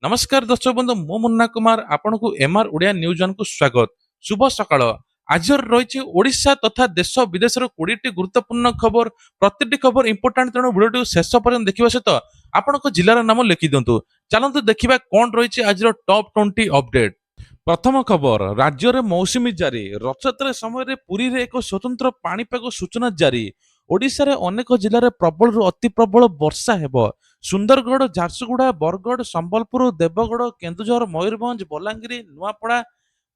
नमस्कार दर्शक बंधु मो मुन्ना कुमार आपन को एमआर ओडिया न्यूज वन को स्वागत। शुभ सकाळ। आज रही ओडिशा तथा देश विदेश 20टी गुरुत्वपूर्ण खबर। प्रत्येकटी खबर इंपोर्टाट तेणु भिडियो शेष पर्यंत देखा सहित आपण जिलार नाम लिखि दिंतु। चलतु देखा कौन रही आज टॉप 20 अपडेट। प्रथम खबर राज्य में मौसुमी जारी। रथयात्रा समय पुरी रे एक स्वतंत्र पाणीपाग सूचना जारी। ओडिशा रे अनेक जिले प्रबल अति प्रबल वर्षा हेब। सुंदरगढ़ झारसुगुड़ा बरगढ़ संबलपुर देवगढ़ केन्दुझर मयूरभंज बलांगीर नुआपड़ा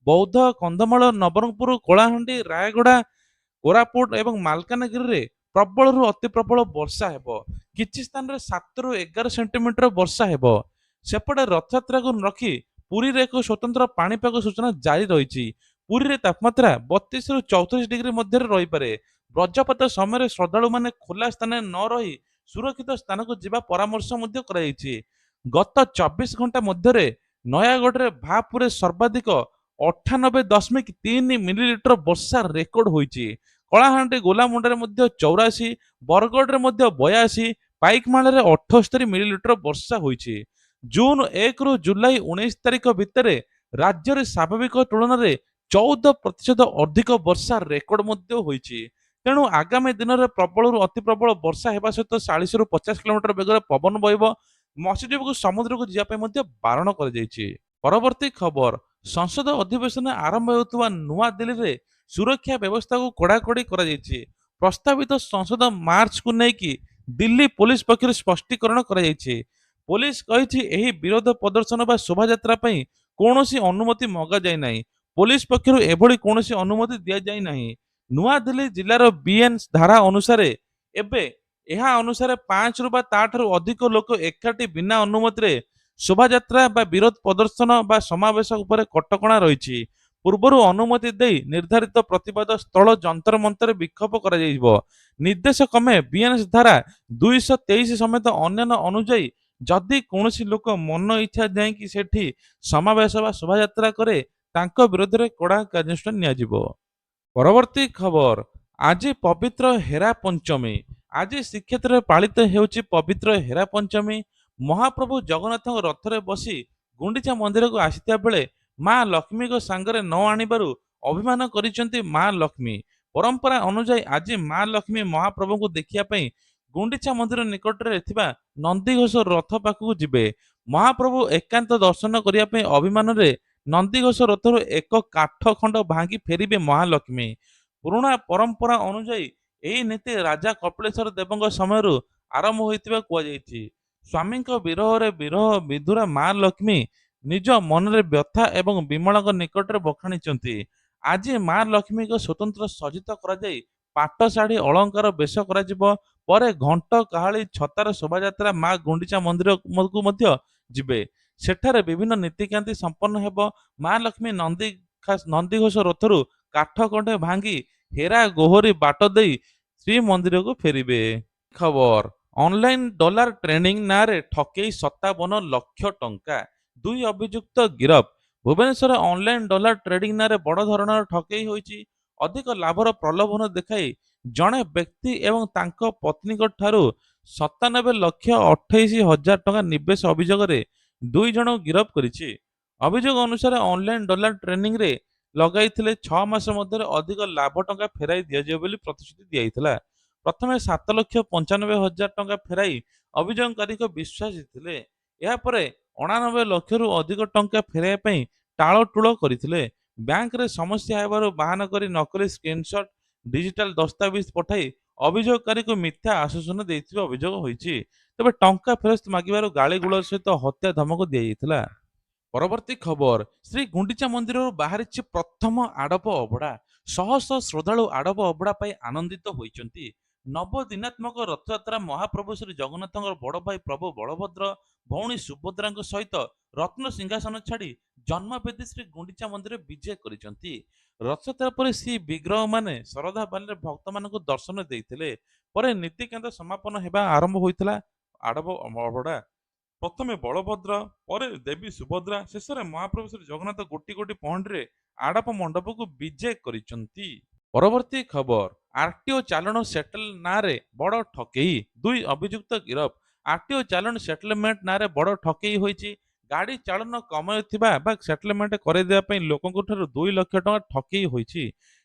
बौद्ध कंधमाल नवरंगपुर कलाहांडी रायगड़ा कोरापुट एवं मालकानगिरी रे प्रबल अति प्रबल वर्षा हेब। किछि स्थान रे 7 रु 11 सेंटीमीटर वर्षा हेब। सेपटे रथयात्रा को रखी पुरी रे एक स्वतंत्र पाणीपाग सूचना जारी रही। पुरी रे तापमात्रा 32 रु 34 डिग्री मध्य रही पारे। वज्रपात समय श्रद्धालु माने खोला स्थान न रही सुरक्षित स्थान को जीवा परामर्श मध्य कराଯାଇଛି। गत 24 घंटा मध्य नयागढ़ रे भापुरे सर्वाधिक 98.3 मिलीलिटर वर्षा रेकर्ड होईछि। कलाहांडी गोलामुंडा रे मध्य 84, बरगढ़ रे मध्य 82, पाइकमाल रे 78 मिलीलिटर वर्षा होईछि। जून 1 रु जुलाई 19 तारिख भितर राज्य रे स्वाभाविक तुलन में 14% अधिक वर्षा रेकर्ड मध्य होईछि। तेणु आगामी दिन में प्रबल अति प्रबल वर्षा होगा सहित 40 रु 50 किलोमीटर बेगर पवन बहब। मत्स्यजीवी को समुद्र को जावाई बारण कर। परवर्ती खबर संसद अधिवेशन आरंभ होता नुआ दिल्ली रे सुरक्षा व्यवस्था को कड़ाकड़ी कर। प्रस्तावित संसद मार्च को लेकिन दिल्ली पुलिस पक्षर स्पष्टीकरण कर। पुलिस कही विरोध प्रदर्शन व शोभा यात्रा कौन अनुमति मगा जाए ना। पुलिस पक्षर एभली कौन अनुमति दि जाए ना। नुआ दिल्ली जिलार बीएन धारा अनुसार एबे यह अनुसार 5 रु ताठू अधिक लोक एकाठी बिना अनुमति शोभा यात्रा बा विरोध प्रदर्शन बा समावेश उपर कटकणा रही। पूर्वर अनुमति दे निर्धारित प्रतिवाद स्थल जंतर मंतर विक्षोभ कर। निर्देश क्रमे बीएनएस धारा 223 समेत अन्य अनुजाई जदि कौन लोक मन इच्छा जाकि सेठी समावेश बा शोभा यात्रा करे तांको विरोध में कड़ा कार्यानुष्ठान नियाजिबो। परवर्ती खबर आज पवित्र हेरा पंचमी। आज श्रीक्षेत्र में पालित होउछि पवित्र हेरा पंचमी। महाप्रभु जगन्नाथ रथ रे बसी गुंडीचा मंदिर को आसिता बेले मां लक्ष्मी को सांगरे न आनिबारु अभिमान करिसेंती मां लक्ष्मी। परंपरा अनुसार आज मां लक्ष्मी महाप्रभु को देखिया पई गुंडीचा मंदिर निकट रे थिबा नंदीघोष रथ पाखु जिबे। महाप्रभु एकांत दर्शन करिया पई अभिमान रे नंदीघोष रथर एक काठ खंड भांगी फेरिबे महालक्ष्मी। पुराणा परंपरा अनुसार यही नीति राजा कपिलेश्वर देव समय आरंभ होइतिबा कुआ जायछि। स्वामी विरह रे विरह विधुरा मां लक्ष्मी निज मन रे व्यथा एवं विमला निकट रे बखाणिचंती। आज मां लक्ष्मी को स्वतंत्र सज्जित करा जाई पाट शाढ़ी अलंकार बेश करा जिवो। परे घंट काहाली छतार शोभा यात्रा मां गुंडीचा मंदिर को मध्य जिबे। सेठारे विभिन्न नीतिकांति संपन्न हेब। मां लक्ष्मी नंदीघोष रथरु काठ कंडे भांगी हेरा गोहरी बाट दे श्री मंदिर को फेरिबे। खबर ऑनलाइन डॉलर ट्रेडिंग नारे ठकेई 57 लाख टंका। दुई अभियुक्त गिरफ। भुवनेश्वर ऑनलाइन डॉलर ट्रेडिंग नारे बड़ धरणर ठकेई होईछि। अधिक लाभर प्रलोभन देखाई जड़े व्यक्ति एवं तांको पत्नी ठारू 97,28,000 टंका निवेश अभियोग रे दुई जन गिरफ करिछि। अभियोग अनुसार ऑनलाइन डॉलर ट्रेडिंग रे लगाइथिले 6 मास मध्य अधिक लाभ टंका फेराई दिया जाय बोली प्रतिश्रुति दियाइथिला। प्रथमे 7,95,000 टंका फेराई अभियोगकारी को विश्वास दिथिले। या परे 89 लाख रु अधिक टंका फेराई पई टाळटुळ करिथिले। बैंक रे समस्या हेबारु बाहाना करी नकली स्क्रीनशॉट डिजिटल दस्तावेज पठाई अभियोगकारी को मिथ्या आश्वासन देथिबा अभियोग होईछि। तबे टंका फेरस्त मागिबारु गाली गुळ सहित हत्या धमक दियाइथिला। परवर्ती खबर श्री गुंडीचा मंदिर बाहरी प्रथम आडप अबड़ा। शह शह श्रद्धालु आडप अबड़ा पाई आनंदित होइचंती। नवदिनात्मक रथयात्रा महाप्रभु श्री जगन्नाथ बड़ भाई प्रभु बलभद्र भौणी सुभद्रा सहित रत्न सिंहासन छाड़ी जन्मवेदी श्री गुंडीचा मंदिर विजय करिसंती। रथयात्रा पर श्री विग्रह माने श्रद्धा बाली भक्त मान दर्शन देइथिले। परे नीतिकांत समापन हेबा आरंभ होइथिला आडप अबड़ा। प्रथमे बलभद्र परे देवी सुभद्रा शेष में महाप्रभु श्री जगन्नाथ गोटी गोटी पहंडी आड़प मंडप को विजय करिसंती। परवर्ती खबर आरटीओ चालाण सेटल नारे बड़ ठकेई। दुई अभियुक्त गिरफ। आरटीओ चालाण सेटलमेंट नारे बड़ ठकेई होईछि। ଗାଡ଼ି ଚାଳନ କମାଉଥିବା ବା ସେଟଲମେଣ୍ଟ କରାଇଦେବା ପାଇଁ ଲୋକଙ୍କ ଠାରୁ 2 ଲକ୍ଷ ଟଙ୍କା ଠକେଇ ହୋଇଛି।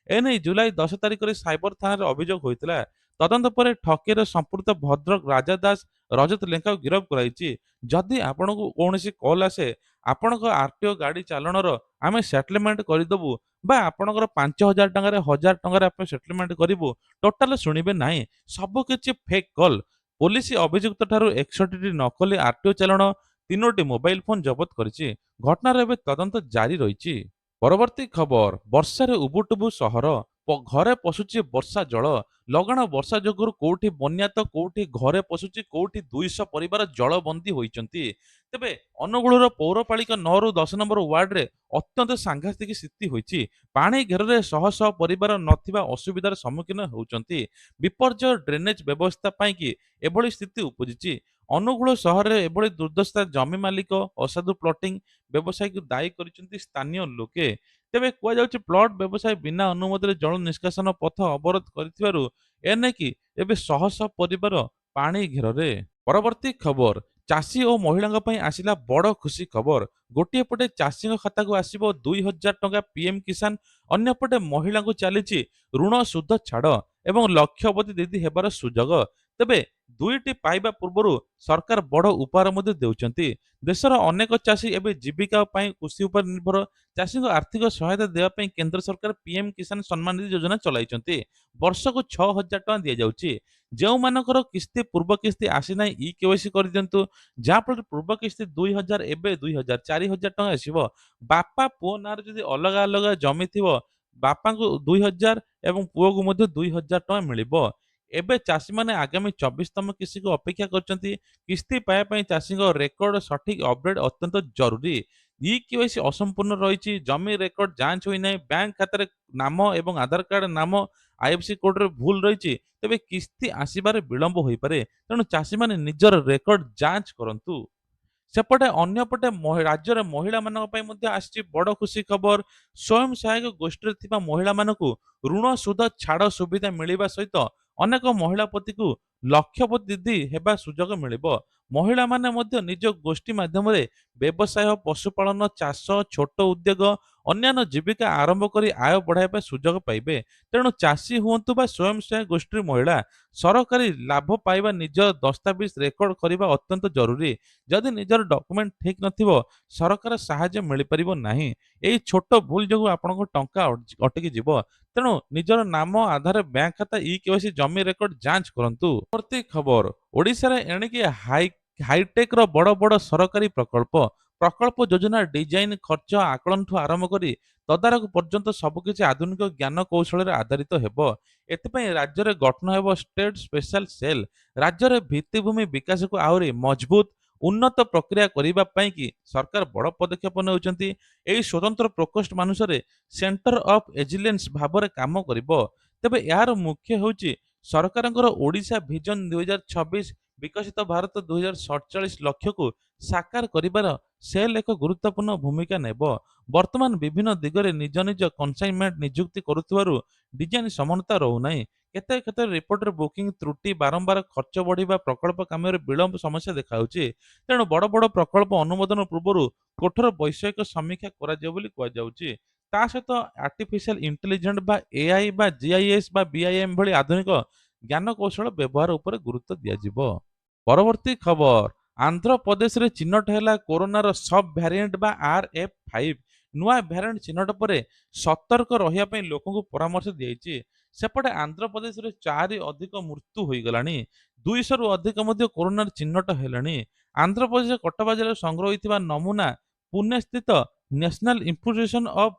ଏନେଇ ଜୁଲାଇ 10 ତାରିଖରେ ସାଇବର ଥାନାରେ ଅଭିଯୋଗ ହୋଇଥିଲା। ତଦନ୍ତ ପରେ ଠକେଇରେ ସମ୍ପୃକ୍ତ ଭଦ୍ରକ ରାଜା ଦାସ, ରଜତ ଲେଙ୍କାକୁ ଗିରଫ କରାଯାଇଛି। ଯଦି ଆପଣଙ୍କୁ କୌଣସି କଲ୍ ଆସେ, ଆପଣଙ୍କ ଆରଟିଓ ଗାଡ଼ି ଚାଲଣର ଆମେ ସେଟଲମେଣ୍ଟ କରିଦେବୁ ବା ଆପଣଙ୍କର 5,000 ଟଙ୍କାରେ 1,000 ଟଙ୍କାରେ ଆମେ ସେଟଲମେଣ୍ଟ କରିବୁ, ଟୋଟାଲ ଶୁଣିବେ ନାହିଁ। ସବୁକିଛି ଫେକ୍ କଲ୍। ପୋଲିସ ଅଭିଯୁକ୍ତଠାରୁ 61ଟି ନକଲି ଆରଟିଓ ଚାଲାଣ, 3ଟି ମୋବାଇଲ ଫୋନ ଜବତ କରିଛି। ଘଟଣାର ଏବେ ତଦନ୍ତ ଜାରି ରହିଛି। ପରବର୍ତ୍ତୀ ଖବର, ବର୍ଷାରେ ଉବୁଟୁବୁ ସହର, ଘରେ ପଶୁଛି ବର୍ଷା ଜଳ। ଲଗାଣ ବର୍ଷା ଯୋଗୁଁ କୋଉଠି ବନ୍ୟା ତ କୋଉଠି ଘରେ ପଶୁଛି, କୋଉଠି 200 ପରିବାର ଜଳବନ୍ଦୀ ହୋଇଛନ୍ତି। ତେବେ ଅନୁଗୁଳର ପୌରପାଳିକା 9 ରୁ 10 ନମ୍ବର ୱାର୍ଡରେ ଅତ୍ୟନ୍ତ ସାଂଘାତିକ ସ୍ଥିତି ହୋଇଛି। ପାଣି ଘେରରେ ଶହ ଶହ ପରିବାର ନଥିବା ଅସୁବିଧାର ସମ୍ମୁଖୀନ ହେଉଛନ୍ତି। ବିପର୍ଯ୍ୟୟ ଡ୍ରେନେଜ ବ୍ୟବସ୍ଥା ପାଇଁକି ଏଭଳି ସ୍ଥିତି ଉପୁଜିଛି। ଅନୁଗୁଳ ସହରରେ ଏଭଳି ଦୁର୍ଦ୍ଦଶା ଜମି ମାଲିକ, ଅସାଧୁ ପ୍ଲଟିଂ ବ୍ୟବସାୟୀକୁ ଦାୟୀ କରିଛନ୍ତି ସ୍ଥାନୀୟ ଲୋକେ। ତେବେ କୁହାଯାଉଛି ପ୍ଲଟ ବ୍ୟବସାୟ ବିନା ଅନୁମତିରେ ଜଳ ନିଷ୍କାସନ ପଥ ଅବରୋଧ କରିଥିବାରୁ ଏନେଇକି ଏବେ ଶହ ଶହ ପରିବାର ପାଣି ଘେରରେ। ପରବର୍ତ୍ତୀ ଖବର, ଚାଷୀ ଓ ମହିଳାଙ୍କ ପାଇଁ ଆସିଲା ବଡ଼ ଖୁସି ଖବର। ଗୋଟିଏ ପଟେ ଚାଷୀଙ୍କ ଖାତାକୁ ଆସିବ 2,000 ଟଙ୍କା ପିଏମ୍ କିଷାନ, ଅନ୍ୟପଟେ ମହିଳାଙ୍କୁ ଚାଲିଛି ଋଣ ସୁଧ ଛାଡ଼ ଏବଂ ଲକ୍ଷପତି ଦିଦି ହେବାର ସୁଯୋଗ। ତେବେ ଦୁଇଟି ପାଇବା ପୂର୍ବରୁ ସରକାର ବଡ଼ ଉପହାର ମଧ୍ୟ ଦେଉଛନ୍ତି। ଦେଶର ଅନେକ ଚାଷୀ ଏବେ ଜୀବିକା ପାଇଁ କୃଷି ଉପରେ ନିର୍ଭର। ଚାଷୀଙ୍କୁ ଆର୍ଥିକ ସହାୟତା ଦେବା ପାଇଁ କେନ୍ଦ୍ର ସରକାର ପିଏମ୍ କିଷାନ ସମ୍ମାନ ନିଧି ଯୋଜନା ଚଳାଇଛନ୍ତି। ବର୍ଷକୁ 6,000 ଟଙ୍କା ଦିଆଯାଉଛି। ଯେଉଁମାନଙ୍କର କିସ୍ତି ପୂର୍ବ କିସ୍ତି ଆସିନାହିଁ, ଇ କେୱାଇସି କରିଦିଅନ୍ତୁ। ଯାହାଫଳରେ ପୂର୍ବ କିସ୍ତି 2,000 ଏବେ 2,000, 4,000 ଟଙ୍କା ଆସିବ। ବାପା ପୁଅ ନାଁରେ ଯଦି ଅଲଗା ଅଲଗା ଜମି ଥିବ, ବାପାଙ୍କୁ 2,000 ଏବଂ ପୁଅକୁ ମଧ୍ୟ 2,000 ଟଙ୍କା ମିଳିବ। ଏବେ ଚାଷୀମାନେ ଆଗାମୀ 24ତମ କିସ୍ତିକୁ ଅପେକ୍ଷା କରିଛନ୍ତି। କିସ୍ତି ପାଇବା ପାଇଁ ଚାଷୀଙ୍କ ରେକର୍ଡ ସଠିକ ଅପଡେଟ୍ ଅତ୍ୟନ୍ତ ଜରୁରୀ। ଇ କେୱାଇସି ଅସମ୍ପୂର୍ଣ୍ଣ ରହିଛି, ଜମି ରେକର୍ଡ ଯାଞ୍ଚ ହୋଇନାହିଁ, ବ୍ୟାଙ୍କ ଖାତାରେ ନାମ ଏବଂ ଆଧାର କାର୍ଡ ନାମ, ଆଇଏଫ୍ଏସି କୋଡରେ ଭୁଲ ରହିଛି, ତେବେ କିସ୍ତି ଆସିବାରେ ବିଳମ୍ବ ହୋଇପାରେ। ତେଣୁ ଚାଷୀମାନେ ନିଜର ରେକର୍ଡ ଯାଞ୍ଚ କରନ୍ତୁ। ସେପଟେ ଅନ୍ୟପଟେ ରାଜ୍ୟରେ ମହିଳାମାନଙ୍କ ପାଇଁ ମଧ୍ୟ ଆସିଛି ବଡ଼ ଖୁସି ଖବର। ସ୍ୱୟଂ ସହାୟକ ଗୋଷ୍ଠୀରେ ଥିବା ମହିଳାମାନଙ୍କୁ ଋଣ ସୁଧ ଛାଡ଼ ସୁବିଧା ମିଳିବା ସହିତ ଅନେକ ମହିଳାପତିକୁ ଲକ୍ଷପତି ଦିଦି ହେବା ସୁଯୋଗ ମିଳିବ। ମହିଳାମାନେ ମଧ୍ୟ ନିଜ ଗୋଷ୍ଠୀ ମାଧ୍ୟମରେ ବ୍ୟବସାୟ, ପଶୁପାଳନ, ଚାଷ, ଛୋଟ ଉଦ୍ୟୋଗ, ଅନ୍ୟାନ୍ୟ ଜୀବିକା ଆରମ୍ଭ କରି ଆୟ ବଢ଼ାଇବା ପାଇଁ ସୁଯୋଗ ପାଇବେ। ତେଣୁ ଚାଷୀ ହୁଅନ୍ତୁ ବା ସ୍ୱୟଂ ସହାୟକ ଗୋଷ୍ଠୀର ମହିଳା, ସରକାରୀ ଲାଭ ପାଇବା ନିଜର ଦସ୍ତାବିଜ ରେକର୍ଡ କରିବା ଅତ୍ୟନ୍ତ ଜରୁରୀ। ଯଦି ନିଜର ଡକୁମେଣ୍ଟ ଠିକ ନଥିବ, ସରକାର ସାହାଯ୍ୟ ମିଳିପାରିବ ନାହିଁ। ଏହି ଛୋଟ ଭୁଲ ଯୋଗୁଁ ଆପଣଙ୍କ ଟଙ୍କା ଅଟକି ଯିବ। ତେଣୁ ନିଜର ନାମ, ଆଧାର, ବ୍ୟାଙ୍କ ଖାତା, ଇ କେୱାଇସି, ଜମି ରେକର୍ଡ ଯାଞ୍ଚ କରନ୍ତୁ। ପରବର୍ତ୍ତୀ ଖବର, ଓଡ଼ିଶାରେ ଏଣିକି ହାଇଟେକର ବଡ଼ ବଡ଼ ସରକାରୀ ପ୍ରକଳ୍ପ ଯୋଜନା ଡିଜାଇନ, ଖର୍ଚ୍ଚ ଆକଳନଠୁ ଆରମ୍ଭ କରି ତଦାରଖ ପର୍ଯ୍ୟନ୍ତ ସବୁକିଛି ଆଧୁନିକ ଜ୍ଞାନ କୌଶଳରେ ଆଧାରିତ ହେବ। ଏଥିପାଇଁ ରାଜ୍ୟରେ ଗଠନ ହେବ ଷ୍ଟେଟ ସ୍ପେଶାଲ ସେଲ୍। ରାଜ୍ୟରେ ଭିତ୍ତିଭୂମି ବିକାଶକୁ ଆହୁରି ମଜବୁତ, ଉନ୍ନତ ପ୍ରକ୍ରିୟା କରିବା ପାଇଁ କି ସରକାର ବଡ଼ ପଦକ୍ଷେପ ନେଉଛନ୍ତି। ଏହି ସ୍ୱତନ୍ତ୍ର ପ୍ରକୋଷ୍ଠ ମାନୁଷରେ ସେଣ୍ଟର ଅଫ ଏକ୍ସିଲେନ୍ସ ଭାବରେ କାମ କରିବ। ତେବେ ଏହାର ମୁଖ୍ୟ ହେଉଛି ସରକାରଙ୍କର ଓଡ଼ିଶା ଭିଜନ 2026 ବିକଶିତ ଭାରତ 2047 ଲକ୍ଷ୍ୟକୁ ସାକାର କରିବାର ସେଲ୍ ଏକ ଗୁରୁତ୍ୱପୂର୍ଣ୍ଣ ଭୂମିକା ନେବ। ବର୍ତ୍ତମାନ ବିଭିନ୍ନ ଦିଗରେ ନିଜ ନିଜ କନସାଇନମେଣ୍ଟ ନିଯୁକ୍ତି କରୁଥିବାରୁ ଡିଜାଇନ ସମାନତା ରହୁନାହିଁ। କେତେକ କ୍ଷେତ୍ରରେ ରିପୋର୍ଟରେ ବୁକିଂ ତ୍ରୁଟି, ବାରମ୍ବାର ଖର୍ଚ୍ଚ ବଢ଼ିବା, ପ୍ରକଳ୍ପ କାମରେ ବିଳମ୍ବ ସମସ୍ୟା ଦେଖାଉଛି। ତେଣୁ ବଡ଼ ବଡ଼ ପ୍ରକଳ୍ପ ଅନୁମୋଦନ ପୂର୍ବରୁ କଠୋର ବୈଷୟିକ ସମୀକ୍ଷା କରାଯିବ ବୋଲି କୁହାଯାଉଛି। ତା ସହିତ ଆର୍ଟିଫିସିଆଲ ଇଣ୍ଟେଲିଜେନ୍ସ ବା ଏଆଇ ବା ଜିଆଇଏସ୍ ବା ବିଆଇଏମ୍ ଭଳି ଆଧୁନିକ ଜ୍ଞାନ କୌଶଳ ବ୍ୟବହାର ଉପରେ ଗୁରୁତ୍ୱ ଦିଆଯିବ। ପରବର୍ତ୍ତୀ ଖବର, ଆନ୍ଧ୍ରପ୍ରଦେଶରେ ଚିହ୍ନଟ ହେଲା କରୋନାର ସବ୍ ଭ୍ୟାରିଏଣ୍ଟ ବା RF5। ନୂଆ ଭ୍ୟାରିଏଣ୍ଟ ଚିହ୍ନଟ ପରେ ସତର୍କ ରହିବା ପାଇଁ ଲୋକଙ୍କୁ ପରାମର୍ଶ ଦିଆଯାଇଛି। ସେପଟେ ଆନ୍ଧ୍ରପ୍ରଦେଶରେ 4 ଅଧିକ ମୃତ୍ୟୁ ହୋଇଗଲାଣି। 200ରୁ ଅଧିକ ମଧ୍ୟ କରୋନାର ଚିହ୍ନଟ ହେଲେଣି। ଆନ୍ଧ୍ରପ୍ରଦେଶ କଟବା ଜିଲ୍ଲାରୁ ସଂଗ୍ରହ ହୋଇଥିବା ନମୁନା ପୁନେ ସ୍ଥିତ ନ୍ୟାସନାଲ ଇନଷ୍ଟିଚ୍ୟୁସନ ଅଫ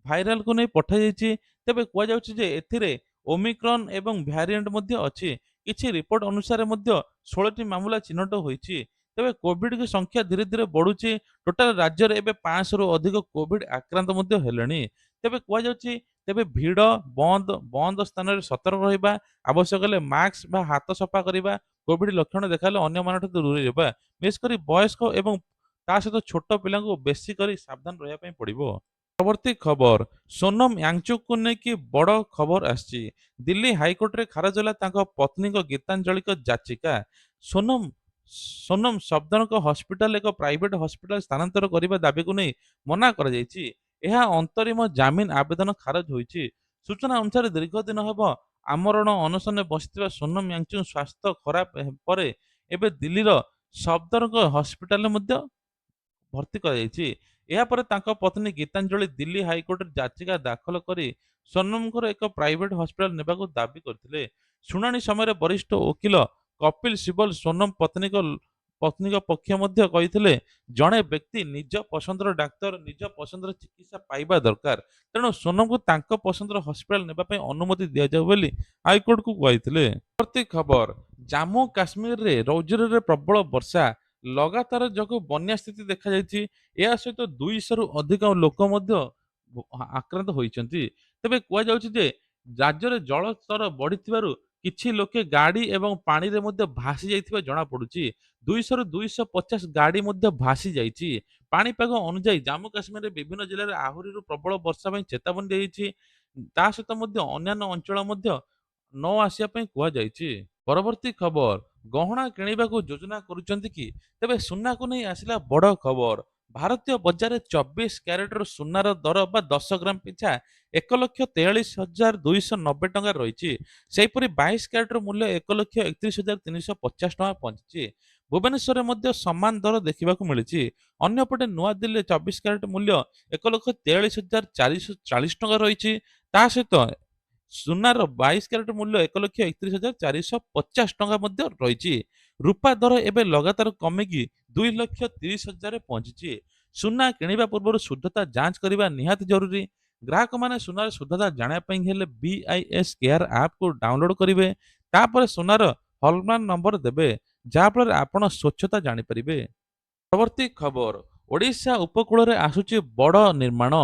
ଭାଇରାଲକୁ ନେଇ ପଠାଯାଇଛି। ତେବେ କୁହାଯାଉଛି ଯେ ଏଥିରେ ଓମିକ୍ରନ ଏବଂ ଭ୍ୟାରିଏଣ୍ଟ ମଧ୍ୟ ଅଛି। କିଛି ରିପୋର୍ଟ ଅନୁସାରେ ମଧ୍ୟ 16ଟି ମାମଲା ଚିହ୍ନଟ ହୋଇଛି। ତେବେ କୋଭିଡ ସଂଖ୍ୟା ଧୀରେ ଧୀରେ ବଢୁଛି। ଟୋଟାଲ ରାଜ୍ୟରେ ଏବେ 500ରୁ ଅଧିକ କୋଭିଡ ଆକ୍ରାନ୍ତ ମଧ୍ୟ ହେଲେଣି। ତେବେ କୁହାଯାଉଛି, ତେବେ ଭିଡ଼, ବନ୍ଦ ସ୍ଥାନରେ ସତର୍କ ରହିବା, ଆବଶ୍ୟକ ହେଲେ ମାସ୍କ ବା ହାତ ସଫା କରିବା, କୋଭିଡ ଲକ୍ଷଣ ଦେଖାହେଲେ ଅନ୍ୟମାନଙ୍କଠୁ ଦୂରେଇ ରହିବା। ବିଶେଷ କରି ବୟସ୍କ ଏବଂ ତା ସହିତ ଛୋଟ ପିଲାଙ୍କୁ ବେଶୀ କରି ସାବଧାନ ରହିବା ପାଇଁ ପଡିବ। ପରବର୍ତ୍ତୀ ଖବର, ସୋନମ ୟାଙ୍ଗଚୁକକୁ ନେଇକି ବଡ଼ ଖବର ଆସିଛି। ଦିଲ୍ଲୀ ହାଇକୋର୍ଟରେ ଖାରଜ ହେଲା ତାଙ୍କ ପତ୍ନୀଙ୍କ ଗୀତାଞ୍ଜଳିଙ୍କ ଯାଚିକା। ସୋନମ ସୋନମ ସଫଦରଙ୍କ ହସ୍ପିଟାଲ ଏକ ପ୍ରାଇଭେଟ ହସ୍ପିଟାଲ ସ୍ଥାନାନ୍ତର କରିବା ଦାବିକୁ ନେଇ ମନା କରାଯାଇଛି। ଏହା ଅନ୍ତରିମ ଜାମିନ ଆବେଦନ ଖାରଜ ହୋଇଛି। ସୂଚନା ଅନୁସାରେ ଦୀର୍ଘ ଦିନ ହେବ ଆମରଣ ଅନଶନରେ ବସିଥିବା ସୋନମ ୟାଙ୍ଗଚୁଙ୍କ ସ୍ୱାସ୍ଥ୍ୟ ଖରାପ ପରେ ଏବେ ଦିଲ୍ଲୀର ସଫଦରଙ୍କ ହସ୍ପିଟାଲରେ ମଧ୍ୟ ଭର୍ତ୍ତି କରାଯାଇଛି। ଏହାପରେ ତାଙ୍କ ପତ୍ନୀ ଗୀତାଞ୍ଜଳି ଦିଲ୍ଲୀ ହାଇକୋର୍ଟରେ ଯାଚିକା ଦାଖଲ କରି ସୋନମଙ୍କର ଏକ ପ୍ରାଇଭେଟ ହସ୍ପିଟାଲ ନେବାକୁ ଦାବି କରିଥିଲେ। ଶୁଣାଣି ସମୟରେ ବରିଷ୍ଠ ଓକିଲ କପିଲ ସିବଲ ସୋନମ ପତ୍ନୀଙ୍କ ପକ୍ଷ ମଧ୍ୟ କହିଥିଲେ, ଜଣେ ବ୍ୟକ୍ତି ନିଜ ପସନ୍ଦର ଡାକ୍ତର ନିଜ ପସନ୍ଦର ଚିକିତ୍ସା ପାଇବା ଦରକାର। ତେଣୁ ସୋନମଙ୍କୁ ତାଙ୍କ ପସନ୍ଦର ହସ୍ପିଟାଲ ନେବା ପାଇଁ ଅନୁମତି ଦିଆଯାଉ ବୋଲି ହାଇକୋର୍ଟକୁ କହିଥିଲେ। ପରବର୍ତ୍ତୀ ଖବର, ଜାମ୍ମୁ କାଶ୍ମୀରରେ ରୌଜରରେ ପ୍ରବଳ ବର୍ଷା ଲଗାତାର ଯୋଗୁଁ ବନ୍ୟା ସ୍ଥିତି ଦେଖାଯାଇଛି। ଏହା ସହିତ 200ରୁ ଅଧିକ ଲୋକ ମଧ୍ୟ ଆକ୍ରାନ୍ତ ହୋଇଛନ୍ତି। ତେବେ କୁହାଯାଉଛି ଯେ ରାଜ୍ୟରେ ଜଳସ୍ତର ବଢିଥିବାରୁ କିଛି ଲୋକେ ଗାଡି ଏବଂ ପାଣିରେ ମଧ୍ୟ ଭାସି ଯାଇଥିବା ଜଣାପଡୁଛି। 200ରୁ 250 ଗାଡି ମଧ୍ୟ ଭାସି ଯାଇଛି। ପାଣିପାଗ ଅନୁଯାୟୀ ଜାମ୍ମୁ କାଶ୍ମୀରରେ ବିଭିନ୍ନ ଜିଲ୍ଲାରେ ଆହୁରିରୁ ପ୍ରବଳ ବର୍ଷା ପାଇଁ ଚେତାବନୀ ଦିଆଯାଇଛି। ତା ସହିତ ମଧ୍ୟ ଅନ୍ୟାନ୍ୟ ଅଞ୍ଚଳ ମଧ୍ୟ ନ ଆସିବା ପାଇଁ କୁହାଯାଇଛି। ପରବର୍ତ୍ତୀ ଖବର, ଗହଣା କିଣିବାକୁ ଯୋଜନା କରୁଛନ୍ତି କି? ତେବେ ସୁନାକୁ ନେଇ ଆସିଲା ବଡ଼ ଖବର। ଭାରତୀୟ ବଜାରରେ 24 କ୍ୟାରେଟର ସୁନାର ଦର ବା 10 ଗ୍ରାମ ପିଛା 1,43,290 ଟଙ୍କା ରହିଛି। ସେହିପରି 22 କ୍ୟାରେଟର ମୂଲ୍ୟ 1,31,350 ଟଙ୍କା ପହଞ୍ଚିଛି। ଭୁବନେଶ୍ୱରରେ ମଧ୍ୟ ସମାନ ଦର ଦେଖିବାକୁ ମିଳିଛି। ଅନ୍ୟପଟେ ନୂଆଦିଲ୍ଲୀରେ 24 କ୍ୟାରେଟ ମୂଲ୍ୟ 1,43,440 ଟଙ୍କା ରହିଛି। ତା ସହିତ ସୁନାର 22 କ୍ୟାରେଟ ମୂଲ୍ୟ 1,31,450 ଟଙ୍କା ମଧ୍ୟ ରହିଛି। ରୂପା ଦର ଏବେ ଲଗାତାର କମିକି 2,30,000ରେ ପହଞ୍ଚିଛି। ସୁନା କିଣିବା ପୂର୍ବରୁ ଶୁଦ୍ଧତା ଯାଞ୍ଚ କରିବା ନିହାତି ଜରୁରୀ। ଗ୍ରାହକମାନେ ସୁନାର ଶୁଦ୍ଧତା ଜାଣିବା ପାଇଁ ହେଲେ BIS କେୟାର ଆପ୍କୁ ଡାଉନଲୋଡ କରିବେ। ତାପରେ ସୁନାର ହଲମାର୍କ ନମ୍ବର ଦେବେ, ଯାହାଫଳରେ ଆପଣ ସ୍ୱଚ୍ଛତା ଜାଣିପାରିବେ। ପରବର୍ତ୍ତୀ ଖବର, ଓଡ଼ିଶା ଉପକୂଳରେ ଆସୁଛି ବଡ଼ ନିର୍ମାଣ।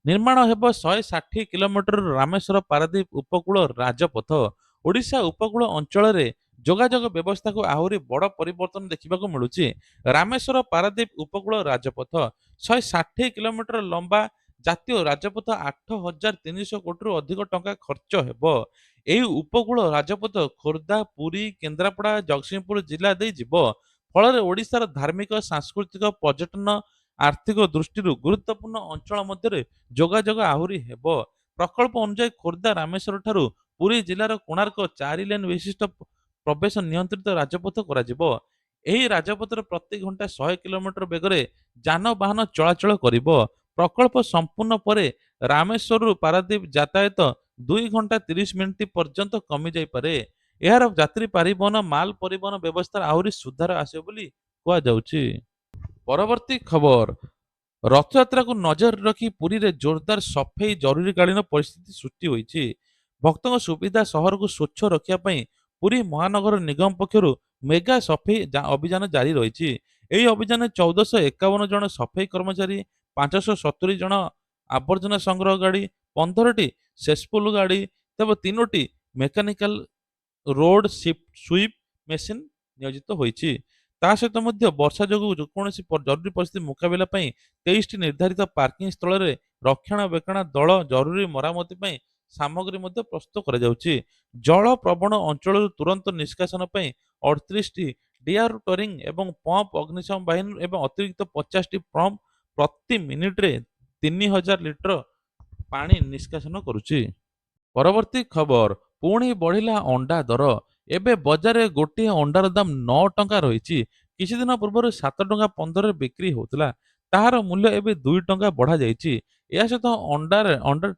ନିର୍ମାଣ ହେବ 160 କିଲୋମିଟର ରାମେଶ୍ୱର ପାରାଦୀପ ଉପକୂଳ ରାଜପଥ। ଓଡ଼ିଶା ଉପକୂଳ ଅଞ୍ଚଳରେ ଯୋଗାଯୋଗ ବ୍ୟବସ୍ଥାକୁ ଆହୁରି ବଡ଼ ପରିବର୍ତ୍ତନ ଦେଖିବାକୁ ମିଳୁଛି। ରାମେଶ୍ୱର ପାରାଦୀପ ଉପକୂଳ ରାଜପଥ 160 କିଲୋମିଟର ଲମ୍ବା ଜାତୀୟ ରାଜପଥ 8,300 କୋଟିରୁ ଅଧିକ ଟଙ୍କା ଖର୍ଚ୍ଚ ହେବ। ଏହି ଉପକୂଳ ରାଜପଥ ଖୋର୍ଦ୍ଧା, ପୁରୀ, କେନ୍ଦ୍ରାପଡ଼ା, ଜଗତସିଂହପୁର ଜିଲ୍ଲା ଦେଇ ଯିବ। ଫଳରେ ଓଡ଼ିଶାର ଧାର୍ମିକ, ସାଂସ୍କୃତିକ, ପର୍ଯ୍ୟଟନ, ଆର୍ଥିକ ଦୃଷ୍ଟିରୁ ଗୁରୁତ୍ୱପୂର୍ଣ୍ଣ ଅଞ୍ଚଳ ମଧ୍ୟରେ ଯୋଗାଯୋଗ ଆହୁରି ହେବ। ପ୍ରକଳ୍ପ ଅନୁଯାୟୀ ଖୋର୍ଦ୍ଧା ରାମେଶ୍ୱର ଠାରୁ ପୁରୀ ଜିଲ୍ଲାର କୋଣାର୍କ 4 ଲେନ୍ ବିଶିଷ୍ଟ ପ୍ରବେଶ ନିୟନ୍ତ୍ରିତ ରାଜପଥ କରାଯିବ। ଏହି ରାଜପଥରେ ପ୍ରତି ଘଣ୍ଟା 100 କିଲୋମିଟର ବେଗରେ ଯାନବାହନ ଚଳାଚଳ କରିବ। ପ୍ରକଳ୍ପ ସମ୍ପୂର୍ଣ୍ଣ ପରେ ରାମେଶ୍ୱରରୁ ପାରାଦୀପ ଯାତାୟାତ 2 ଘଣ୍ଟା 30 ମିନିଟ୍ ପର୍ଯ୍ୟନ୍ତ କମିଯାଇପାରେ। ଏହାର ଯାତ୍ରୀ ପରିବହନ, ମାଲ ପରିବହନ ବ୍ୟବସ୍ଥାରେ ଆହୁରି ସୁଧାର ଆସିବ ବୋଲି କୁହାଯାଉଛି। ପରବର୍ତ୍ତୀ ଖବର, ରଥଯାତ୍ରାକୁ ନଜରରେ ରଖି ପୁରୀରେ ଜୋରଦାର ସଫେଇ ଜରୁରୀକାଳୀନ ପରିସ୍ଥିତି ସୃଷ୍ଟି ହୋଇଛି। ଭକ୍ତଙ୍କ ସୁବିଧା ସହରକୁ ସ୍ୱଚ୍ଛ ରଖିବା ପାଇଁ ପୁରୀ ମହାନଗର ନିଗମ ପକ୍ଷରୁ ମେଗା ସଫେଇ ଅଭିଯାନ ଜାରି ରହିଛି। ଏହି ଅଭିଯାନରେ 1,451 ଜଣ ସଫେଇ କର୍ମଚାରୀ, 570 ଜଣ ଆବର୍ଜନା ସଂଗ୍ରହ ଗାଡ଼ି, 15ଟି ସେସପୁଲ ଗାଡ଼ି ଏବଂ 3ଟି ମେକାନିକାଲ ରୋଡ ସୁଇପ୍ ମେସିନ ନିୟୋଜିତ ହୋଇଛି। ତା ସହିତ ମଧ୍ୟ ବର୍ଷା ଯୋଗୁଁ ଯେକୌଣସି ଜରୁରୀ ପରିସ୍ଥିତି ମୁକାବିଲା ପାଇଁ 23ଟି ନିର୍ଦ୍ଧାରିତ ପାର୍କିଂ ସ୍ଥଳରେ ରକ୍ଷଣାବେକ୍ଷଣ ଦଳ ଜରୁରୀ ମରାମତି ପାଇଁ ସାମଗ୍ରୀ ମଧ୍ୟ ପ୍ରସ୍ତୁତ କରାଯାଉଛି। ଜଳ ପ୍ରବଣ ଅଞ୍ଚଳରୁ ତୁରନ୍ତ ନିଷ୍କାସନ ପାଇଁ 38ଟି ଡିଆରୁଟରିଂ ଏବଂ ପମ୍ପ ଅଗ୍ନିଶମ ବାହିନୀ ଏବଂ ଅତିରିକ୍ତ 50ଟି ପମ୍ପ ପ୍ରତି ମିନିଟରେ 3,000 ଲିଟର ପାଣି ନିଷ୍କାସନ କରୁଛି। ପରବର୍ତ୍ତୀ ଖବର, ପୁଣି ବଢିଲା ଅଣ୍ଡା ଦର। ଏବେ ବଜାରରେ ଗୋଟିଏ ଅଣ୍ଡାର ଦାମ 9 ଟଙ୍କା ରହିଛି। କିଛି ଦିନ ପୂର୍ବରୁ 7 ଟଙ୍କା 15ରେ ବିକ୍ରି ହେଉଥିଲା। ତାହାର ମୂଲ୍ୟ ଏବେ 2 ଟଙ୍କା ବଢ଼ାଯାଇଛି। ଏହା ସହିତ ଅଣ୍ଡା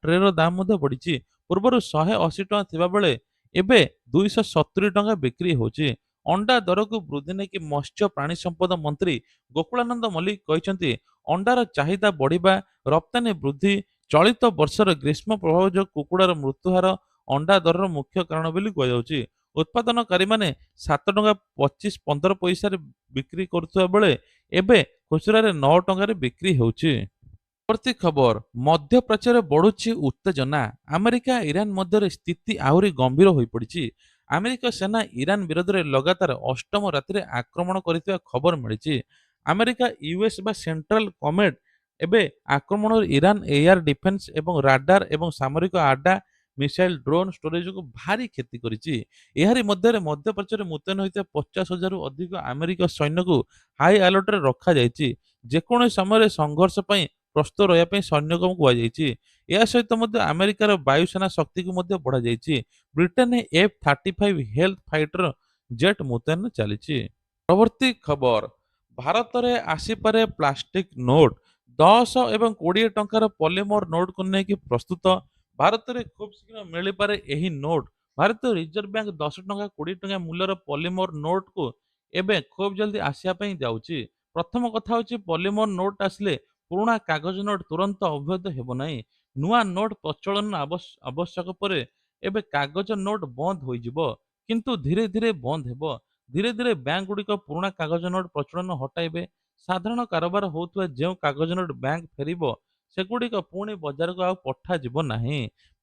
ଟ୍ରେର ଦାମ ମଧ୍ୟ ବଢିଛି। ପୂର୍ବରୁ 180 ଟଙ୍କା ଥିବାବେଳେ ଏବେ 270 ଟଙ୍କା ବିକ୍ରି ହେଉଛି। ଅଣ୍ଡା ଦରକୁ ବୃଦ୍ଧି ନେଇକି ମତ୍ସ୍ୟ ପ୍ରାଣୀ ସମ୍ପଦ ମନ୍ତ୍ରୀ ଗୋକୁଳାନନ୍ଦ ମଲ୍ଲିକ କହିଛନ୍ତି, ଅଣ୍ଡାର ଚାହିଦା ବଢିବା, ରପ୍ତାନୀ ବୃଦ୍ଧି, ଚଳିତ ବର୍ଷର ଗ୍ରୀଷ୍ମ ପ୍ରଭାବ ଯୋଗୁଁ କୁକୁଡ଼ାର ମୃତ୍ୟୁହାର ଅଣ୍ଡା ଦରର ମୁଖ୍ୟ କାରଣ ବୋଲି କୁହାଯାଉଛି। ଉତ୍ପାଦନକାରୀମାନେ 7 ଟଙ୍କା 25-15 ପଇସାରେ ବିକ୍ରି କରୁଥିବା ବେଳେ ଏବେ ଖୁଚୁରାରେ 9 ଟଙ୍କାରେ ବିକ୍ରି ହେଉଛି। ପରବର୍ତ୍ତୀ ଖବର, ମଧ୍ୟପ୍ରାଚ୍ୟରେ ବଢୁଛି ଉତ୍ତେଜନା। ଆମେରିକା ଇରାନ ମଧ୍ୟରେ ସ୍ଥିତି ଆହୁରି ଗମ୍ଭୀର ହୋଇପଡ଼ିଛି। ଆମେରିକା ସେନା ଇରାନ ବିରୋଧରେ ଲଗାତାର ଅଷ୍ଟମ ରାତିରେ ଆକ୍ରମଣ କରିଥିବା ଖବର ମିଳିଛି। ଆମେରିକା ୟୁଏସ୍ ବା ସେଣ୍ଟ୍ରାଲ କମାଣ୍ଡ ଏବେ ଆକ୍ରମଣରେ ଇରାନ ଏୟାର ଡିଫେନ୍ସ ଏବଂ ରାଡାର ଏବଂ ସାମରିକ ଆଡ୍ଡା ମିସାଇଲ ଡ୍ରୋନ୍ ଷ୍ଟୋରେଜ ଯୋଗୁଁ ଭାରି କ୍ଷତି କରିଛି। ଏହାରି ମଧ୍ୟରେ ମଧ୍ୟପ୍ରାଚ୍ୟରେ ମୁତୟନ ହୋଇଥିବା 50,000ରୁ ଅଧିକ ଆମେରିକୀୟ ସୈନ୍ୟକୁ ହାଇ ଆଲର୍ଟରେ ରଖାଯାଇଛି। ଯେକୌଣସି ସମୟରେ ସଂଘର୍ଷ ପାଇଁ ପ୍ରସ୍ତୁତ ରହିବା ପାଇଁ ସୈନ୍ୟଙ୍କୁ କୁହାଯାଇଛି। ଏହା ସହିତ ମଧ୍ୟ ଆମେରିକାର ବାୟୁସେନା ଶକ୍ତିକୁ ମଧ୍ୟ ବଢ଼ାଯାଇଛି। ବ୍ରିଟେନରେ F-35 ହେଲ୍ଥ ଫାଇଟର ଜେଟ୍ ମୁତୟନ ଚାଲିଛି। ପରବର୍ତ୍ତୀ ଖବର, ଭାରତରେ ଆସିପାରେ ପ୍ଲାଷ୍ଟିକ ନୋଟ। 10 ଏବଂ 20 ଟଙ୍କାର ପଲିମର ନୋଟକୁ ନେଇକି ପ୍ରସ୍ତୁତ। ଭାରତରେ ଖୁବ୍ ଶୀଘ୍ର ମିଳିପାରେ ଏହି ନୋଟ। ଭାରତୀୟ ରିଜର୍ଭ ବ୍ୟାଙ୍କ 10 ଟଙ୍କା 20 ଟଙ୍କା ମୂଲ୍ୟର ପଲିମର ନୋଟକୁ ଏବେ ଖୁବ୍ ଜଲଦି ଆସିବା ପାଇଁ ଯାଉଛି। ପ୍ରଥମ କଥା ହେଉଛି ପଲିମର ନୋଟ ଆସିଲେ ପୁରୁଣା କାଗଜ ନୋଟ ତୁରନ୍ତ ଅବୈଧ ହେବ ନାହିଁ। ନୂଆ ନୋଟ ପ୍ରଚଳନ ଆବଶ୍ୟକ ପରେ ଏବେ କାଗଜ ନୋଟ ବନ୍ଦ ହୋଇଯିବ, କିନ୍ତୁ ଧୀରେ ଧୀରେ ବନ୍ଦ ହେବ। ଧୀରେ ଧୀରେ ବ୍ୟାଙ୍କ ଗୁଡ଼ିକ ପୁରୁଣା କାଗଜ ନୋଟ ପ୍ରଚଳନ ହଟାଇବେ। ସାଧାରଣ କାରବାର ହେଉଥିବା ଯେଉଁ କାଗଜ ନୋଟ ବ୍ୟାଙ୍କ ଫେରିବ, ସେଗୁଡ଼ିକ ପୁଣି ବଜାରକୁ ଆଉ ପଠାଯିବ ନାହିଁ।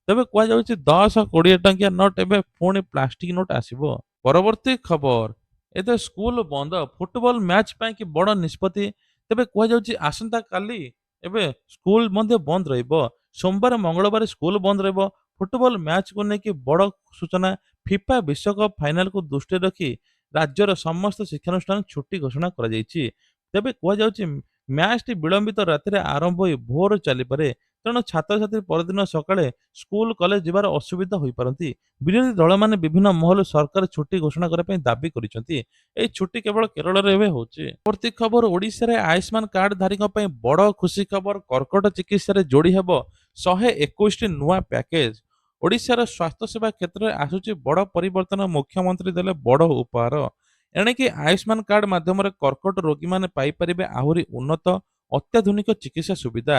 ତେବେ କୁହାଯାଉଛି 10-20 ଟଙ୍କିଆ ନୋଟ ଏବେ ପୁଣି ପ୍ଲାଷ୍ଟିକ ନୋଟ ଆସିବ। ପରବର୍ତ୍ତୀ ଖବର, ଏବେ ସ୍କୁଲ ବନ୍ଦ, ଫୁଟବଲ ମ୍ୟାଚ୍ ପାଇଁ କି ବଡ଼ ନିଷ୍ପତ୍ତି। ତେବେ କୁହାଯାଉଛି ଆସନ୍ତା କାଲି ଏବେ ସ୍କୁଲ ମଧ୍ୟ ବନ୍ଦ ରହିବ। ସୋମବାର ମଙ୍ଗଳବାର ସ୍କୁଲ ବନ୍ଦ ରହିବ। ଫୁଟବଲ ମ୍ୟାଚକୁ ନେଇକି ବଡ଼ ସୂଚନା। ଫିଫା ବିଶ୍ୱକପ ଫାଇନାଲକୁ ଦୃଷ୍ଟିରେ ରଖି ରାଜ୍ୟର ସମସ୍ତ ଶିକ୍ଷାନୁଷ୍ଠାନ ଛୁଟି ଘୋଷଣା କରାଯାଇଛି। ତେବେ କୁହାଯାଉଛି ମ୍ୟାଚଟି ବିଳମ୍ବିତ ରାତିରେ ଆରମ୍ଭ ହୋଇ ଭୋର ଚାଲିପାରେ। ତେଣୁ ଛାତ୍ରଛାତ୍ରୀ ପରଦିନ ସକାଳେ ସ୍କୁଲ କଲେଜ ଯିବାର ଅସୁବିଧା ହୋଇପାରନ୍ତି। ବିରୋଧୀ ଦଳମାନେ ବିଭିନ୍ନ ମହଲରୁ ସରକାର ଛୁଟି ଘୋଷଣା କରିବା ପାଇଁ ଦାବି କରିଛନ୍ତି। ଏହି ଛୁଟି କେବଳ କେରଳରେ ଏବେ ହେଉଛି। ପରବର୍ତ୍ତୀ ଖବର, ଓଡ଼ିଶାରେ ଆୟୁଷ୍ମାନ କାର୍ଡ ଧାରୀଙ୍କ ପାଇଁ ବଡ଼ ଖୁସି ଖବର। କର୍କଟ ଚିକିତ୍ସାରେ ଯୋଡ଼ି ହେବ 121ଟି ନୂଆ ପ୍ୟାକେଜ। ଓଡ଼ିଶାର ସ୍ୱାସ୍ଥ୍ୟସେବା କ୍ଷେତ୍ରରେ ଆସୁଛି ବଡ଼ ପରିବର୍ତ୍ତନ। ମୁଖ୍ୟମନ୍ତ୍ରୀ ଦେଲେ ବଡ଼ ଉପହାର। ଏଣିକି ଆୟୁଷ୍ମାନ କାର୍ଡ ମାଧ୍ୟମରେ କର୍କଟ ରୋଗୀମାନେ ପାଇପାରିବେ ଆହୁରି ଉନ୍ନତ ଅତ୍ୟାଧୁନିକ ଚିକିତ୍ସା ସୁବିଧା।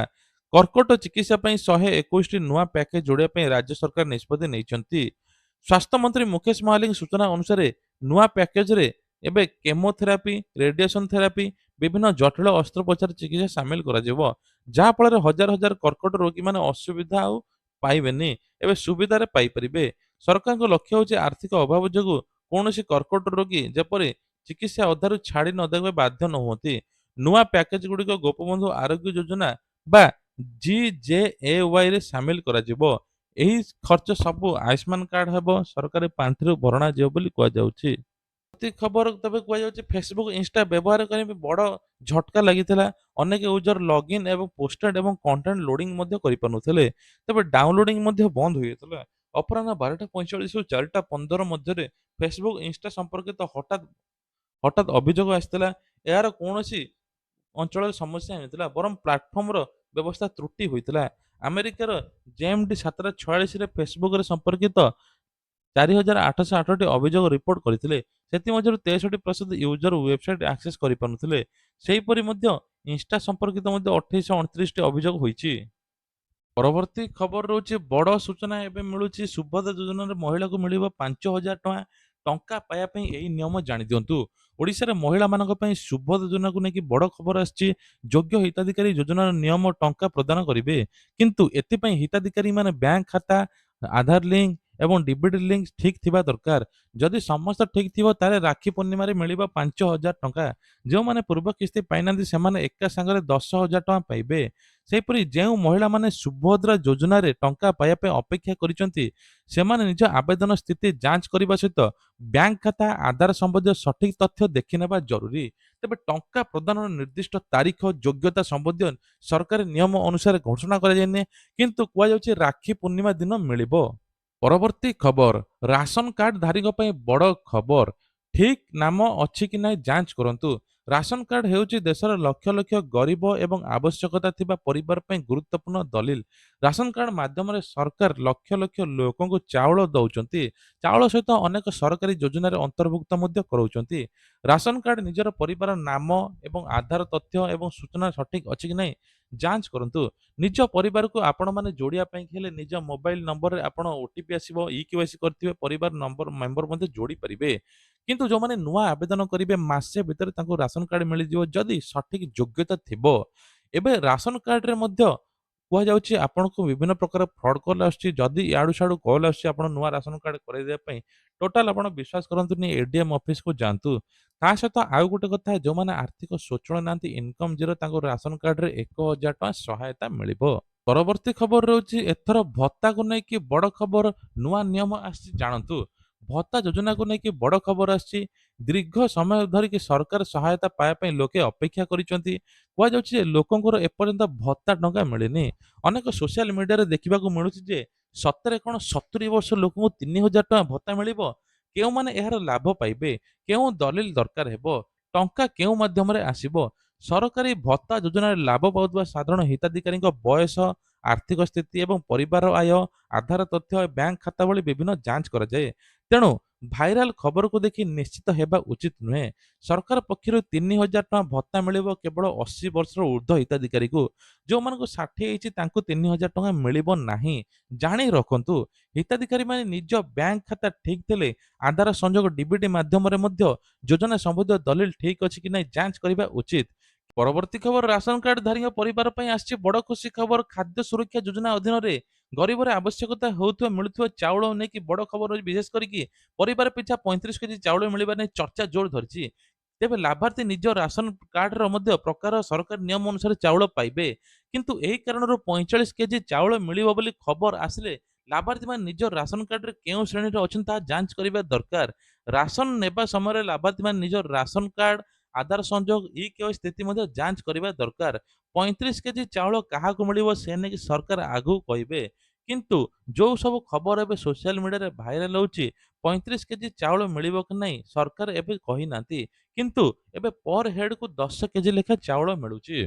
କର୍କଟ ଚିକିତ୍ସା ପାଇଁ 121ଟି ନୂଆ ପ୍ୟାକେଜ ଯୋଡ଼ିବା ପାଇଁ ରାଜ୍ୟ ସରକାର ନିଷ୍ପତ୍ତି ନେଇଛନ୍ତି। ସ୍ୱାସ୍ଥ୍ୟମନ୍ତ୍ରୀ ମୁକେଶ ମହାଲିଙ୍କ ସୂଚନା ଅନୁସାରେ ନୂଆ ପ୍ୟାକେଜରେ ଏବେ କେମୋଥେରାପି, ରେଡିଏସନ ଥେରାପି, ବିଭିନ୍ନ ଜଟିଳ ଅସ୍ତ୍ରୋପଚାର ଚିକିତ୍ସା ସାମିଲ କରାଯିବ। ଯାହାଫଳରେ ହଜାର ହଜାର କର୍କଟ ରୋଗୀମାନେ ଅସୁବିଧା ଆଉ ପାଇବେନି, ଏବେ ସୁବିଧାରେ ପାଇପାରିବେ। ସରକାରଙ୍କ ଲକ୍ଷ୍ୟ ହେଉଛି ଆର୍ଥିକ ଅଭାବ ଯୋଗୁଁ କୌଣସି କର୍କଟ ରୋଗୀ ଯେପରି ଚିକିତ୍ସା ଅଧାରୁ ଛାଡ଼ି ନ ଦେବାକୁ ବାଧ୍ୟ ନ ହୁଅନ୍ତି। ନୂଆ ପ୍ୟାକେଜ ଗୁଡ଼ିକ ଗୋପବନ୍ଧୁ ଆରୋଗ୍ୟ ଯୋଜନା ବା GJAY ରେ ସାମିଲ କରାଯିବ। ଏହି ଖର୍ଚ୍ଚ ସବୁ ଆୟୁଷ୍ମାନ କାର୍ଡ ହେବ, ସରକାରୀ ପାଣ୍ଠିରୁ ଭରଣା ଯିବ ବୋଲି କୁହାଯାଉଛି। ପ୍ରତି ଖବର, ତେବେ କୁହାଯାଉଛି ଫେସବୁକ୍ ଇନଷ୍ଟା ବ୍ୟବହାର କରିବା ପାଇଁ ବଡ଼ ଝଟକା ଲାଗିଥିଲା। ଅନେକ ୟୁଜର ଲଗ୍ଇନ୍ ଏବଂ ପୋଷ୍ଟେଡ ଏବଂ କଣ୍ଟେଣ୍ଟ ଲୋଡିଂ ମଧ୍ୟ କରିପାରୁନଥିଲେ। ତେବେ ଡାଉନଲୋଡିଂ ମଧ୍ୟ ବନ୍ଦ ହୋଇଯାଇଥିଲା। ଅପରାହ୍ନ 12:45ରୁ 4:15 ମଧ୍ୟରେ ଫେସବୁକ୍ ଇନଷ୍ଟା ସମ୍ପର୍କିତ ହଠାତ୍ ହଠାତ୍ ଅଭିଯୋଗ ଆସିଥିଲା। ଏହାର କୌଣସି ଅଞ୍ଚଳରେ ସମସ୍ୟା ହୋଇନଥିଲା, ବରଂ ପ୍ଲାଟଫର୍ମର ବ୍ୟବସ୍ଥା ତ୍ରୁଟି ହୋଇଥିଲା। ଆମେରିକାର ଜେଏମ୍ଡି 7:46ରେ ଫେସବୁକରେ ସମ୍ପର୍କିତ 4,808ଟି ଅଭିଯୋଗ ରିପୋର୍ଟ କରିଥିଲେ। ସେଥିମଧ୍ୟରୁ 63% ୟୁଜର ୱେବସାଇଟ ଆକ୍ସେସ୍ କରିପାରୁନଥିଲେ। ସେହିପରି ମଧ୍ୟ ଇନଷ୍ଟା ସମ୍ପର୍କିତ ମଧ୍ୟ 2829ଟି ଅଭିଯୋଗ ହୋଇଛି। ପରବର୍ତ୍ତୀ ଖବର ରହୁଛି ବଡ଼ ସୂଚନା ଏବେ ମିଳୁଛି। ସୁଭଦ୍ରା ଯୋଜନାରେ ମହିଳାକୁ ମିଳିବ 5,000 ଟଙ୍କା। ଟଙ୍କା ପାଇବା ପାଇଁ ଏହି ନିୟମ ଜାଣିଦିଅନ୍ତୁ। ଓଡ଼ିଶାରେ ମହିଳାମାନଙ୍କ ପାଇଁ ସୁଭଦ୍ରା ଯୋଜନାକୁ ନେଇକି ବଡ଼ ଖବର ଆସିଛି। ଯୋଗ୍ୟ ହିତାଧିକାରୀ ଯୋଜନାର ନିୟମ ଟଙ୍କା ପ୍ରଦାନ କରିବେ, କିନ୍ତୁ ଏଥିପାଇଁ ହିତାଧିକାରୀମାନେ ବ୍ୟାଙ୍କ ଖାତା, ଆଧାର ଲିଙ୍କ ଏବଂ ଡିବିଟି ଲିଙ୍କ ଠିକ୍ ଥିବା ଦରକାର। ଯଦି ସମସ୍ତ ଠିକ୍ ଥିବ ତାହେଲେ ରାକ୍ଷୀ ପୂର୍ଣ୍ଣିମାରେ ମିଳିବ 5,000 ଟଙ୍କା। ଯେଉଁମାନେ ପୂର୍ବ କିସ୍ତି ପାଇନାହାନ୍ତି ସେମାନେ ଏକା ସାଙ୍ଗରେ 10,000 ଟଙ୍କା ପାଇବେ। ସେହିପରି ଯେଉଁ ମହିଳାମାନେ ସୁଭଦ୍ରା ଯୋଜନାରେ ଟଙ୍କା ପାଇବା ପାଇଁ ଅପେକ୍ଷା କରିଛନ୍ତି, ସେମାନେ ନିଜ ଆବେଦନ ସ୍ଥିତି ଯାଞ୍ଚ କରିବା ସହିତ ବ୍ୟାଙ୍କ ଖାତା, ଆଧାର ସମ୍ବନ୍ଧୀୟ ସଠିକ ତଥ୍ୟ ଦେଖିନେବା ଜରୁରୀ। ତେବେ ଟଙ୍କା ପ୍ରଦାନର ନିର୍ଦ୍ଦିଷ୍ଟ ତାରିଖ, ଯୋଗ୍ୟତା ସମ୍ବନ୍ଧୀୟ ସରକାରୀ ନିୟମ ଅନୁସାରେ ଘୋଷଣା କରାଯାଇନି, କିନ୍ତୁ କୁହାଯାଉଛି ରାକ୍ଷୀ ପୂର୍ଣ୍ଣିମା ଦିନ ମିଳିବ। ପରବର୍ତ୍ତୀ ଖବର, ରାସନ କାର୍ଡ ଧାରୀଙ୍କ ପାଇଁ ବଡ଼ ଖବର। ଠିକ୍ ନାମ ଅଛି କି ନାହିଁ ଯାଞ୍ଚ କରନ୍ତୁ। ରାସନ କାର୍ଡ ହେଉଛି ଦେଶର ଲକ୍ଷ ଲକ୍ଷ ଗରିବ ଏବଂ ଆବଶ୍ୟକତା ଥିବା ପରିବାର ପାଇଁ ଗୁରୁତ୍ୱପୂର୍ଣ୍ଣ ଦଲିଲ। ରାସନ କାର୍ଡ ମାଧ୍ୟମରେ ସରକାର ଲକ୍ଷ ଲକ୍ଷ ଲୋକଙ୍କୁ ଚାଉଳ ଦେଉଛନ୍ତି। ଚାଉଳ ସହିତ ଅନେକ ସରକାରୀ ଯୋଜନାରେ ଅନ୍ତର୍ଭୁକ୍ତ ମଧ୍ୟ କରାଉଛନ୍ତି। ରାସନ କାର୍ଡ ନିଜର ପରିବାର ନାମ ଏବଂ ଆଧାର ତଥ୍ୟ ଏବଂ ସୂଚନା ସଠିକ ଅଛି କି ନାହିଁ ଯାଞ୍ଚ କରନ୍ତୁ। ନିଜ ପରିବାରକୁ ଆପଣମାନେ ଯୋଡ଼ିବା ପାଇଁ ହେଲେ ନିଜ ମୋବାଇଲ ନମ୍ବରରେ ଆପଣ ଓଟିପି ଆସିବ, ଇକେୱାଇସି କରିଥିବେ ପରିବାର ନମ୍ବର ମେମ୍ବର ମଧ୍ୟ ଯୋଡ଼ି ପାରିବେ। କିନ୍ତୁ ଯେଉଁମାନେ ନୂଆ ଆବେଦନ କରିବେ ମାସେ ଭିତରେ ତାଙ୍କୁ ରାସନ କାର୍ଡ ମିଳିଯିବ ଯଦି ସଠିକ ଯୋଗ୍ୟତା ଥିବ। ଏବେ ରାସନ କାର୍ଡରେ ମଧ୍ୟ କୁହାଯାଉଛି ଆପଣଙ୍କୁ ବିଭିନ୍ନ ପ୍ରକାର ଫ୍ରଡ କଲ୍ ଆସୁଛି। ଯଦି ଇଆଡୁ ସିଆଡୁ କଲ୍ ଆସୁଛି ଆପଣ ନୂଆ ରାସନ କାର୍ଡ କରାଇଦେବା ପାଇଁ, ଟୋଟାଲ ଆପଣ ବିଶ୍ୱାସ କରନ୍ତୁନି, ଏଡିଏମ୍ ଅଫିସକୁ ଯାଆନ୍ତୁ। ତା ସହିତ ଆଉ ଗୋଟେ କଥା, ଯେଉଁମାନେ ଆର୍ଥିକ ସ୍ୱଚ୍ଛଳ ନାହାନ୍ତି, ଇନକମ୍ ଜିରୋ, ତାଙ୍କୁ ରାସନ କାର୍ଡରେ 1,000 ଟଙ୍କା ସହାୟତା ମିଳିବ। ପରବର୍ତ୍ତୀ ଖବର ରହୁଛି ଏଥର ଭତ୍ତାକୁ ନେଇକି ବଡ଼ ଖବର, ନୂଆ ନିୟମ ଆସିଛି ଜାଣନ୍ତୁ। ଭତ୍ତା ଯୋଜନାକୁ ନେଇକି ବଡ଼ ଖବର ଆସିଛି। ଦୀର୍ଘ ସମୟ ଧରିକି ସରକାର ସହାୟତା ପାଇବା ପାଇଁ ଲୋକେ ଅପେକ୍ଷା କରିଛନ୍ତି। କୁହାଯାଉଛି ଯେ ଲୋକଙ୍କର ଏପର୍ଯ୍ୟନ୍ତ ଭତ୍ତା ଟଙ୍କା ମିଳିନି। ଅନେକ ସୋସିଆଲ ମିଡ଼ିଆରେ ଦେଖିବାକୁ ମିଳୁଛି ଯେ ସତରେ କଣ 70 ବର୍ଷ ଲୋକଙ୍କୁ 3000 ଟଙ୍କା ଭତ୍ତା ମିଳିବ? କେଉଁମାନେ ଏହାର ଲାଭ ପାଇବେ? କେଉଁ ଦଲିଲ ଦରକାର ହେବ? ଟଙ୍କା କେଉଁ ମାଧ୍ୟମରେ ଆସିବ? ସରକାରୀ ଭତ୍ତା ଯୋଜନାରେ ଲାଭ ପାଉଥିବା ସାଧାରଣ ହିତାଧିକାରୀଙ୍କ ବୟସ, ଆର୍ଥିକ ସ୍ଥିତି ଏବଂ ପରିବାର ଆୟ, ଆଧାର ତଥ୍ୟ, ବ୍ୟାଙ୍କ ଖାତା ଭଳି ବିଭିନ୍ନ ଯାଞ୍ଚ କରାଯାଏ। ତେଣୁ ଭାଇରାଲ ଖବରକୁ ଦେଖି ନିଶ୍ଚିତ ହେବା ଉଚିତ ନୁହେଁ। ସରକାର ପକ୍ଷରୁ 3000 ଟଙ୍କା ଭତ୍ତା ମିଳିବ କେବଳ 80 ବର୍ଷର ଉର୍ଦ୍ଧ୍ୱ ହିତାଧିକାରୀଙ୍କୁ। ଯେଉଁମାନଙ୍କୁ 60 ହେଇଛି ତାଙ୍କୁ 3000 ଟଙ୍କା ମିଳିବ ନାହିଁ। ଜାଣି ରଖନ୍ତୁ, ହିତାଧିକାରୀମାନେ ନିଜ ବ୍ୟାଙ୍କ ଖାତା ଠିକ୍ ଥିଲେ ଆଧାର ସଂଯୋଗ ଡିବିଟି ମାଧ୍ୟମରେ ମଧ୍ୟ ଯୋଜନା ସମ୍ବନ୍ଧୀୟ ଦଲିଲ ଠିକ୍ ଅଛି କି ନାହିଁ ଯାଞ୍ଚ କରିବା ଉଚିତ। ପରବର୍ତ୍ତୀ ଖବର, ରାସନ କାର୍ଡ ଧାରୀଙ୍କ ପରିବାର ପାଇଁ ଆସିଛି ବଡ଼ ଖୁସି ଖବର। ଖାଦ୍ୟ ସୁରକ୍ଷା ଯୋଜନା ଅଧୀନରେ ଗରିବର ଆବଶ୍ୟକତା ହେଉଥିବା ମିଳୁଥିବା ଚାଉଳ ନେଇକି ବଡ଼ ଖବର ରହିଛି। ବିଶେଷ କରିକି ପରିବାର ପିଛା 35 କେଜି ଚାଉଳ ମିଳିବା ନେଇ ଚର୍ଚ୍ଚା ଜୋର ଧରିଛି। ତେବେ ଲାଭାର୍ଥୀ ନିଜ ରାସନ କାର୍ଡର ମଧ୍ୟ ପ୍ରକାର ସରକାରୀ ନିୟମ ଅନୁସାରେ ଚାଉଳ ପାଇବେ। କିନ୍ତୁ ଏହି କାରଣରୁ 45 କେଜି ଚାଉଳ ମିଳିବ ବୋଲି ଖବର ଆସିଲେ ଲାଭାର୍ଥୀମାନେ ନିଜ ରାସନ କାର୍ଡରେ କେଉଁ ଶ୍ରେଣୀରେ ଅଛନ୍ତି ତାହା ଯାଞ୍ଚ କରିବା ଦରକାର। ରାସନ ନେବା ସମୟରେ ଲାଭାର୍ଥୀମାନେ ନିଜ ରାସନ କାର୍ଡ, ଆଧାର ସଂଯୋଗ, ଇ-କେୱାଇସି ସ୍ଥିତି ମଧ୍ୟ ଯାଞ୍ଚ କରିବା ଦରକାର। 35 କେଜି ଚାଉଳ କାହାକୁ ମିଳିବ ସେ ନେଇକି ସରକାର ଆଗକୁ କହିବେ। କିନ୍ତୁ ଯୋଉ ସବୁ ଖବର ଏବେ ସୋସିଆଲ ମିଡ଼ିଆରେ ଭାଇରାଲ ହେଉଛି, 35 କେଜି ଚାଉଳ ମିଳିବ କି ନାହିଁ ସରକାର ଏବେ କହିନାହାନ୍ତି। କିନ୍ତୁ ଏବେ ପର ହେଡକୁ 10 କେଜି ଲେଖା ଚାଉଳ ମିଳୁଛି।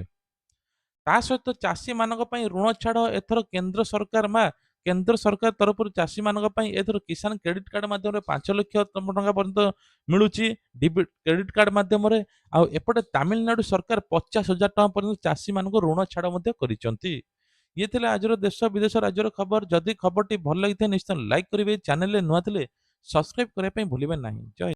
ତା ସହିତ ଚାଷୀମାନଙ୍କ ପାଇଁ ଋଣ ଛାଡ଼ ଏଥର କେନ୍ଦ୍ର ସରକାର ତରଫରୁ ଚାଷୀମାନଙ୍କ ପାଇଁ ଏଥର କିଷାନ କ୍ରେଡିଟ୍ କାର୍ଡ ମାଧ୍ୟମରେ 5 ଲକ୍ଷ ଟଙ୍କା ପର୍ଯ୍ୟନ୍ତ ମିଳୁଛି କ୍ରେଡିଟ୍ କାର୍ଡ ମାଧ୍ୟମରେ। ଆଉ ଏପଟେ ତାମିଲନାଡୁ ସରକାର 50,000 ଟଙ୍କା ପର୍ଯ୍ୟନ୍ତ ଚାଷୀମାନଙ୍କୁ ଋଣ ଛାଡ଼ ମଧ୍ୟ କରିଛନ୍ତି। ଇଏ ଥିଲା ଆଜିର ଦେଶ ବିଦେଶ ରାଜ୍ୟର ଖବର। ଯଦି ଖବରଟି ଭଲ ଲାଗିଥାଏ ନିଶ୍ଚୟ ଲାଇକ୍ କରିବେ। ଚ୍ୟାନେଲରେ ନୂଆ ଥିଲେ ସବସ୍କ୍ରାଇବ କରିବା ପାଇଁ ଭୁଲିବେ ନାହିଁ। ଜୟ